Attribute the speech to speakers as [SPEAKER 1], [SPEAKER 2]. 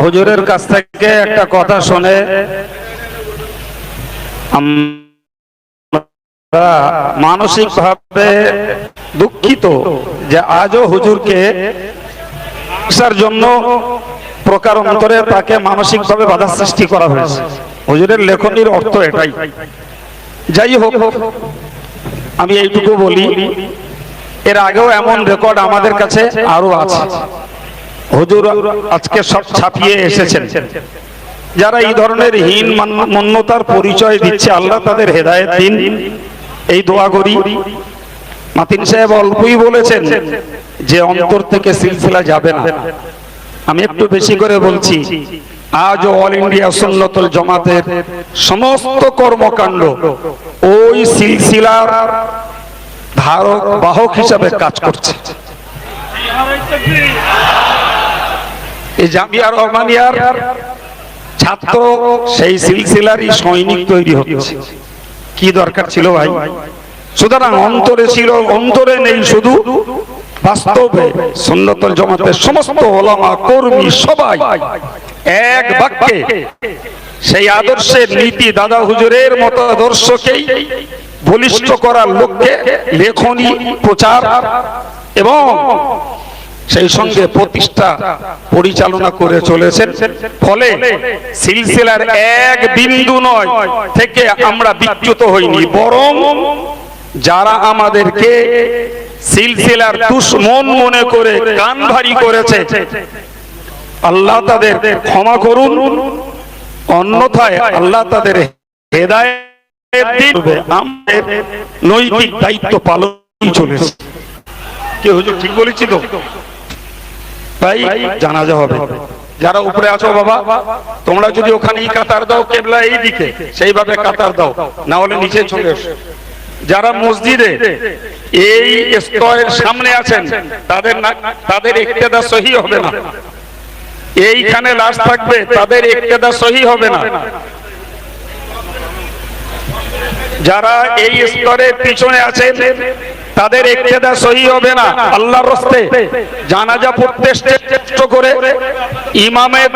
[SPEAKER 1] হুজুরের কাছ থেকে একটা কথা শুনে আমরা মানসিক ভাবে দুঃখিত যে আজও হুজুরকে জন্য প্রকারান্তরে তাকে মানসিক ভাবে বাধা সৃষ্টি করা হয়েছে। হুজুরের লেখনীর অর্থ এটাই। যাই হোক, আমি এইটুকু বলি, এর আগেও এমন রেকর্ড আমাদের কাছে আরো আছে। হুজুর আজকে সব ছাপিয়ে এসেছেন। যারা এই ধরনের হীন মন্যতার পরিচয় দিচ্ছে, আল্লাহ তাদের হেদায়েত দিন, এই দোয়া করি। মাতিন সাহেব অল্পই বলেছেন যে অন্তর থেকে সিলসিলা যাবে না। আমি একটু বেশি করে বলছি, আজ অল ইন্ডিয়া সুন্নতুল জামাতের সমস্ত কর্মকাণ্ড ওই সিলসিলার ধারক বাহক হিসাবে কাজ করছে। এই জামিয়া রহমানিয়ার ছাত্র সেই সিলসিলারই সৈনিক তৈরি হচ্ছে। কি দরকার ছিল ভাই? সুতরাং অন্তরে ছিল, অন্তরে নেই শুধু, বাস্তবে সুন্নতুল জামাতের সমস্ত ওলামা কর্মী সবাই এক বাক্যে সেই আদর্শের নীতি, দাদা হুজুরের মতো আদর্শকেই বলিষ্ঠ করার লক্ষ্যে লেখনী, প্রচার এবং সেই সঙ্গে প্রতিষ্ঠা পরিচালনা করে চলেছেন। ফলে সিলসিলার এক বিন্দু নয় থেকে আমরা বিচ্যুত হইনি, বরং যারা আমাদেরকে সিলসিলার দুশমন মনে করে কান ভারী করেছে, আল্লাহ তাদের ক্ষমা করুন, অন্যথায় আল্লাহ তাদের হেদায়েত দিবে। আমাদের নৈতিক দায়িত্ব পালন চলেছে। কি হুজুর ঠিক বলেছি তো? তাই জানাজা হবে। যারা উপরে আছো বাবা, তোমরা যদি ওখানেই কাতার দাও, কেবলা এই দিকে, সেইভাবে কাতার দাও, না হলে নিচে চলে এসো। যারা মসজিদে এই স্তরের সামনে আছেন, তাদের ইক্তেদা সহি হবে না। এইখানে লাশ থাকবে, তাদের ইক্তেদা সহি হবে না। যারা এই স্তরের পিছনে আছেন, তাদের ইক্তেদা সহি হবে না। আল্লাহর রাস্তায় জানাজা পড়তে চেষ্টা করে ইমামের